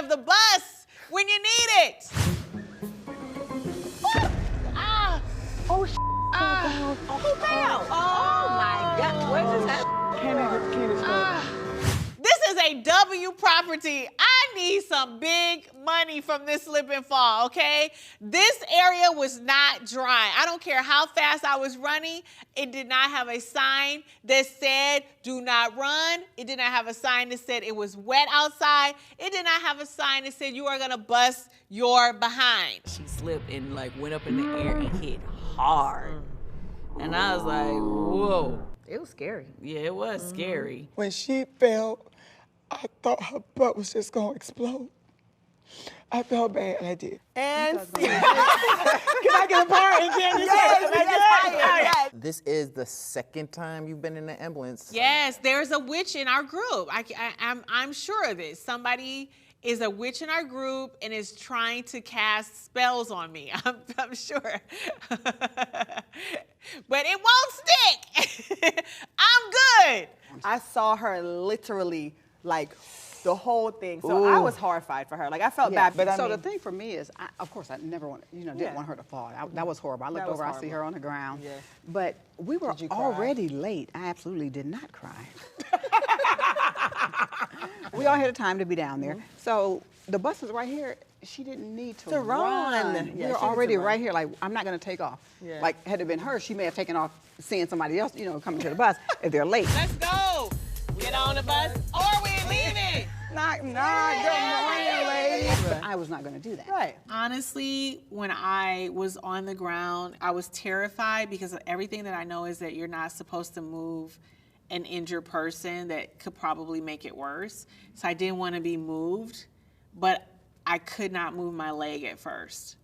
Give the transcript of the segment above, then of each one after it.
of the bus when you need it. Oh, he fell. Oh my God. What is that? This is a W property. I need some big money from this slip and fall, okay? This area was not dry. I don't care how fast I was running. It did not have a sign that said, do not run. It did not have a sign that said it was wet outside. It did not have a sign that said you are gonna bust your behind. She slipped and like went up in the air and hit hard. And I was like, whoa. It was scary. Yeah, it was scary. When she fell, I thought her butt was just gonna explode. I felt bad, and I did. And Can I get a part? And can you yes. This is the second time you've been in the ambulance. Yes, there's a witch in our group. I'm sure of this. Somebody is a witch in our group and is trying to cast spells on me. I'm sure. But it won't stick. I'm good. I saw her literally like the whole thing. So I was horrified for her. Like I felt bad. But the thing for me is, of course, I never want, didn't want her to fall. That was horrible. I looked over, I see her on the ground. Yeah. But we were already late. I absolutely did not cry. We all had a time to be down there. So the bus was right here. She didn't need to run. Yeah, we were already right here. Like, I'm not going to take off. Yeah. Like, had it been her, she may have taken off seeing somebody else, coming to the bus if they're late. Let's go. Get on the bus or we're leaving. Good morning, ladies. But I was not going to do that. Right. Honestly, when I was on the ground, I was terrified because everything that I know is that you're not supposed to move an injured person that could probably make it worse. So I didn't want to be moved, but I could not move my leg at first.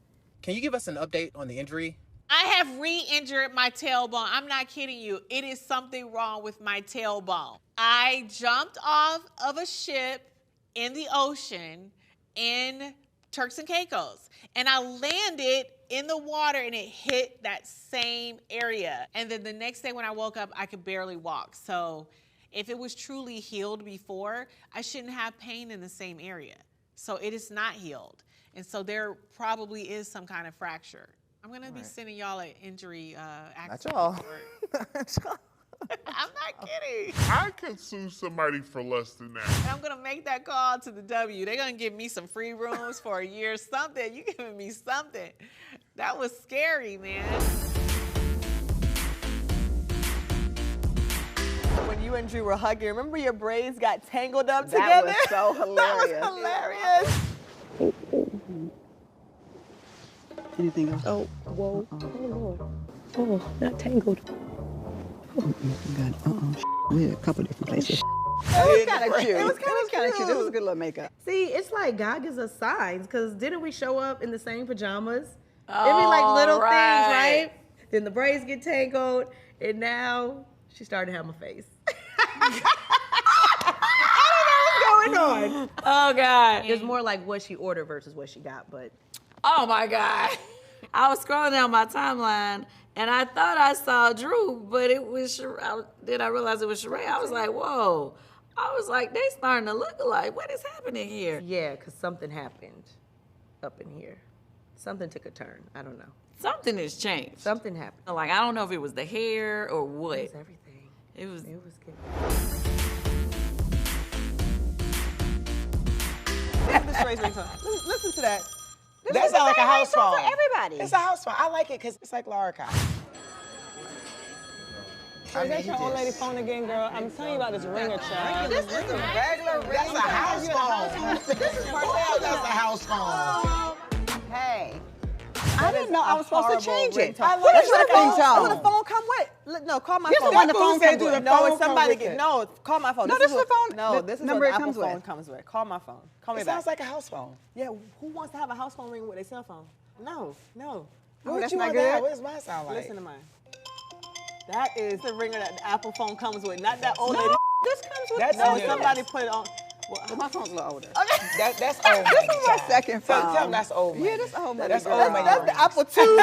Can you give us an update on the injury? I have re-injured my tailbone. I'm not kidding you. It is something wrong with my tailbone. I jumped off of a ship in the ocean in Turks and Caicos, and I landed in the water and it hit that same area. And then the next day when I woke up, I could barely walk. So if it was truly healed before, I shouldn't have pain in the same area. So it is not healed. And so there probably is some kind of fracture. I'm gonna be sending y'all an injury accident report. I'm not kidding. I can sue somebody for less than that. And I'm gonna make that call to the W. They're gonna give me some free rooms for a year, something. You giving me something. That was scary, man. When you and Drew were hugging, remember your braids got tangled up That together? was so hilarious. That was hilarious. Anything else? Oh, whoa. Oh, Lord. Oh, not tangled. We had a couple different places. It was kind of cute. It was kind of cute. It was a good little makeup. See, it's like God gives us signs, because didn't we show up in the same pajamas? It'd be like little things, right? Then the braids get tangled, and now she started to have my face. I don't know what's going on. Oh God. It's more like what she ordered versus what she got, but. Oh my God. I was scrolling down my timeline and I thought I saw Drew, but it was Shereé. Then I realized it was Shereé. I was like, whoa. I was like, they starting to look alike. What is happening here? Yeah, because something happened up in here. Something took a turn. I don't know. Something has changed. Something happened. Like, I don't know if it was the hair or what. It was everything. It was good. Listen to that. That sounds like a house phone. For everybody. It's a house phone. I like it because it's like Laura Cott. Is that your old lady phone again, girl? I'm telling you about this ringer, child. This is a regular ring. That's a house phone. This is Marlo. That's a house phone. Hey. I didn't know I was supposed to change it. I love What is it. the ringtone? What the phone come with? No, call my Yes, phone. the one the phone comes with. No, it's somebody get. No, call my phone. No, this is the phone. No, The this is number what it the Apple comes with. phone comes with. Call my phone. Call me It back. sounds like a house phone. Yeah, who wants to have a house phone ring with their cell phone? No. What that's you not want good. that? What does mine sound like? Listen to mine. That is the ringer that the Apple phone comes with, not that old lady. This comes with. That's No, new. somebody put it on. Well, my phone's a little older. That's old. This is my second phone. Tell them that's old. Yeah, that's old. That's girl. old. That's the Apple II.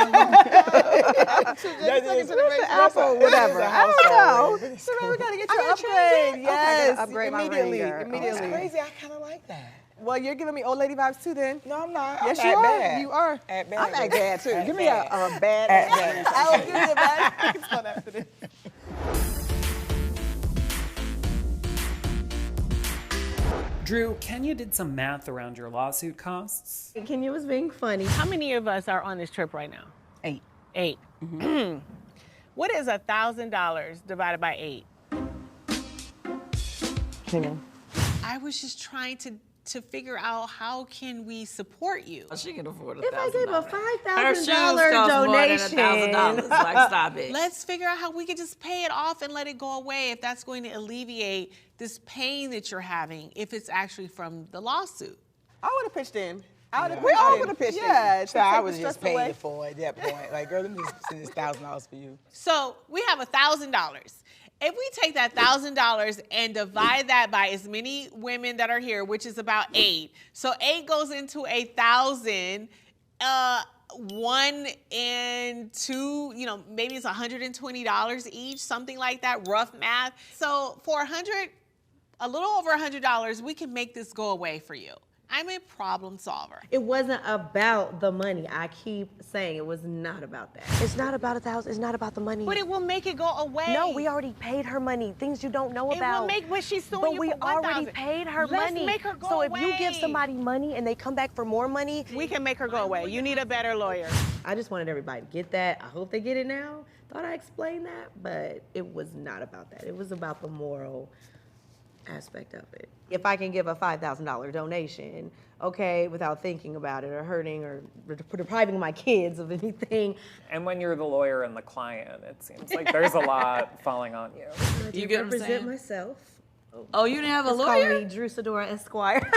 Apple, whatever. I don't know. So we gotta get I your gotta change upgrade. it. Yes, Okay, I gotta upgrade my immediately. ringer. That's crazy. I kind of like that. Well, you're giving me old lady vibes too then. No, I'm not. Yes, I'm you at are. bad. You are. At bad. I'm at bad too. Give me bad. a bad at I will give you a bad ringtone after this. Drew, Kenya did some math around your lawsuit costs. Kenya was being funny. How many of us are on this trip right now? 8. 8. Mm-hmm. What is $1,000 divided by 8? Kenya. I was just trying to figure out how can we support you. She can afford $1,000. If I gave a $5,000 donation. $1,000. Like, stop it. Let's figure out how we could just pay it off and let it go away if that's going to alleviate this pain that you're having if it's actually from the lawsuit. I would have pitched in. We all would have pitched Yeah, in. So to I take was the just stress paying away. it for at that point. Like, girl, let me just send this $1,000 for you. So we have $1,000. If we take that $1,000 and divide that by as many women that are here, which is about 8, so 8 goes into 1,000. 1 and 2, you know, maybe it's $120 each, something like that, rough math. So for a little over $100, we can make this go away for you. I'm a problem solver. It wasn't about the money. I keep saying it was not about that. It's not about $1,000. It's not about the money. But it will make it go away. No, we already paid her money. Things you don't know about. It will make what she's suing but you we for already $1,000. paid her Let's money. make her go so away. if you give somebody money and they come back for more money, We can make her go away. You need a better lawyer. I just wanted everybody to get that. I hope they get it now. Thought I explained that, but it was not about that. It was about the moral aspect of it. If I can give a $5,000 donation, okay, without thinking about it or hurting or depriving my kids of anything. And when you're the lawyer and the client, it seems like there's a lot falling on you. I You do get what I'm represent saying? myself. Oh, you didn't have a It's lawyer? called me Drew Sidora Esquire.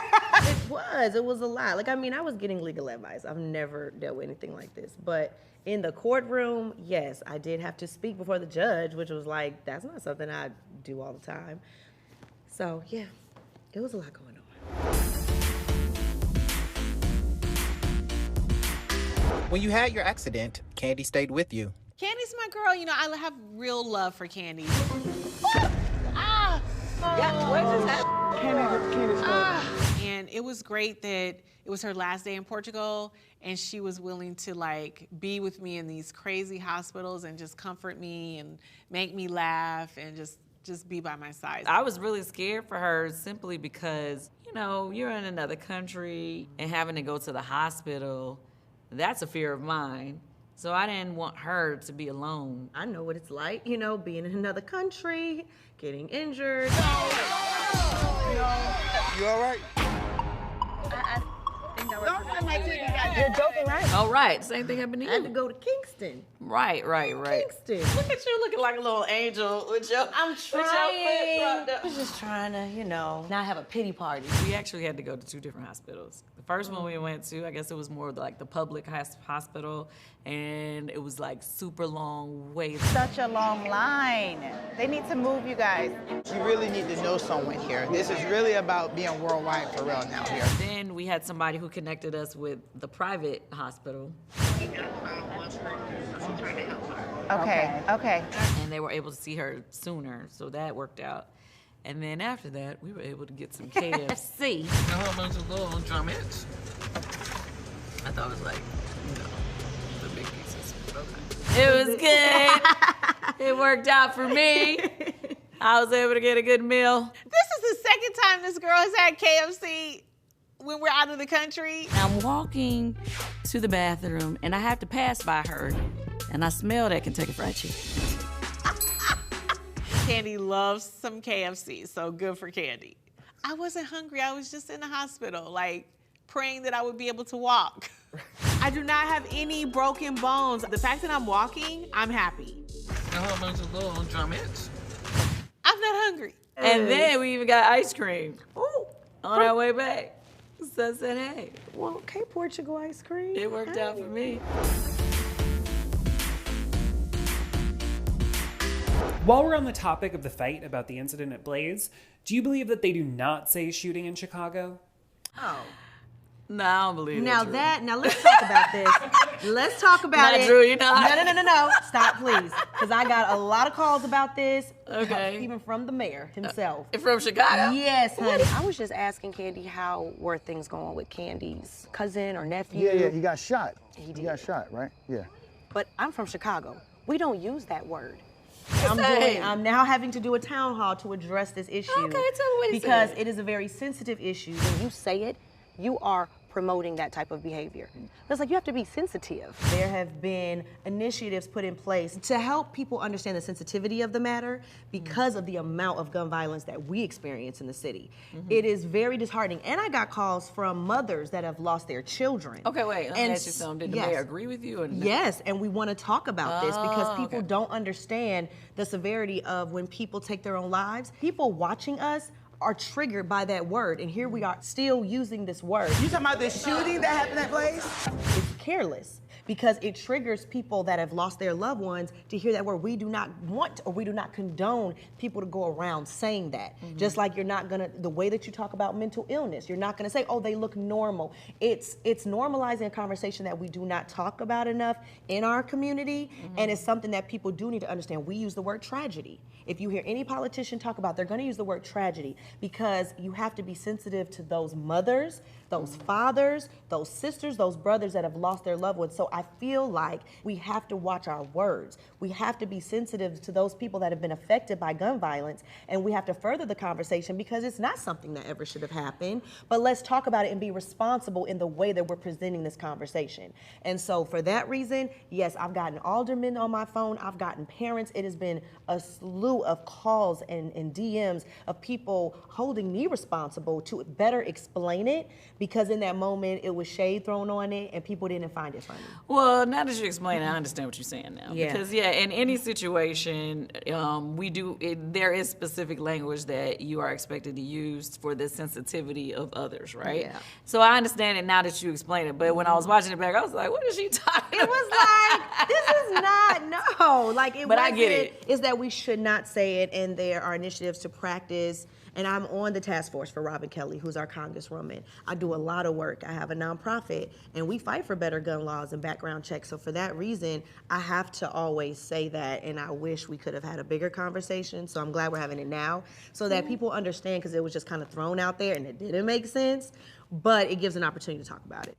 It was a lot. Like, I mean, I was getting legal advice. I've never dealt with anything like this. But in the courtroom, yes, I did have to speak before the judge, which was like, that's not something I do all the time. So, yeah, it was a lot going on. When you had your accident, Kandi stayed with you. Kandi's my girl. You know, I have real love for Kandi. And it was great that it was her last day in Portugal and she was willing to like be with me in these crazy hospitals and just comfort me and make me laugh and just be by my side. I was really scared for her simply because, you know, you're in another country and having to go to the hospital, that's a fear of mine. So I didn't want her to be alone. I know what it's like, you know, being in another country, getting injured. You all right? you're joking, right? Oh, right. Same thing happened to I had to you. go to Kingston. Right. Kingston. Look at you looking like a little angel with your I'm with your foot trying. propped up. I was just trying to, you know, not have a pity party. We actually had to go to 2 different hospitals. The first one we went to, I guess it was more like the public hospital, and it was like super long wait. Such a long line. They need to move you guys. You really need to know someone here. This is really about being worldwide for real now here. Then we had somebody who connected us with the private hospital, Okay. and they were able to see her sooner, so that worked out. And then after that, we were able to get some KFC. How much a little drumettes? I thought it was like, you know, the big pieces. Okay. It was good. It worked out for me. I was able to get a good meal. This is the second time this girl has had KFC when we're out of the country. I'm walking to the bathroom, and I have to pass by her, and I smell that Kentucky Fried Chicken. Kandi loves some KFC, so good for Kandi. I wasn't hungry. I was just in the hospital, like praying that I would be able to walk. I do not have any broken bones. The fact that I'm walking, I'm happy. How much a little drumettes? I'm not hungry. And then we even got ice cream Ooh. on our way back. So I said, hey, Well, okay, Portugal ice cream. it worked out for me. While we're on the topic of the fight about the incident at Blaze, do you believe that they do not say shooting in Chicago? Oh. No, I don't believe Now Drew. let's talk about this. Let's talk about Not it. Drew, you know. No. Stop, please. Because I got a lot of calls about this. Okay. Even from the mayor himself. From Chicago? Yes, honey. I was just asking Kandi how were things going with Kandi's cousin or nephew. Yeah, he got shot. He got shot, right? Yeah. But I'm from Chicago. We don't use that word. I'm now having to do a town hall to address this issue. Okay, tell me what he because said. it is a very sensitive issue. When you say it, you are promoting that type of behavior. But it's like you have to be sensitive. There have been initiatives put in place to help people understand the sensitivity of the matter because of the amount of gun violence that we experience in the city. It is very disheartening. And I got calls from mothers that have lost their children. Okay, wait, let me ask you something. Did the mayor agree with you? Or not? Yes, and we want to talk about this because people don't understand the severity of when people take their own lives. People watching us are triggered by that word, and here we are still using this word. You talking about the shooting that happened at Blaze? It's careless because it triggers people that have lost their loved ones to hear that word. We do not want or we do not condone people to go around saying that. Just like you're not gonna, the way that you talk about mental illness, you're not gonna say, oh, they look normal. It's normalizing a conversation that we do not talk about enough in our community, and it's something that people do need to understand. We use the word tragedy. If you hear any politician talk about, they're gonna use the word tragedy because you have to be sensitive to those mothers, those fathers, those sisters, those brothers that have lost their loved ones. So I feel like we have to watch our words. We have to be sensitive to those people that have been affected by gun violence, and we have to further the conversation because it's not something that ever should have happened, but let's talk about it and be responsible in the way that we're presenting this conversation. And so for that reason, yes, I've gotten aldermen on my phone, I've gotten parents. It has been a slew of calls and DMs of people holding me responsible to better explain it, because in that moment it was shade thrown on it and people didn't find it funny. Well, now that you explain it, I understand what you're saying now. Yeah. Because in any situation, there is specific language that you are expected to use for the sensitivity of others, right? Yeah. So I understand it now that you explain it, but when I was watching it back, I was like, what is she talking about? It was like, this is not, no. Like, it But I wasn't, get it. Is that we should not say it, and there are initiatives to practice. And I'm on the task force for Robin Kelly, who's our congresswoman. I do a lot of work. I have a nonprofit, and we fight for better gun laws and background checks. So for that reason, I have to always say that, and I wish we could have had a bigger conversation. So I'm glad we're having it now so that people understand, because it was just kind of thrown out there and it didn't make sense, but it gives an opportunity to talk about it.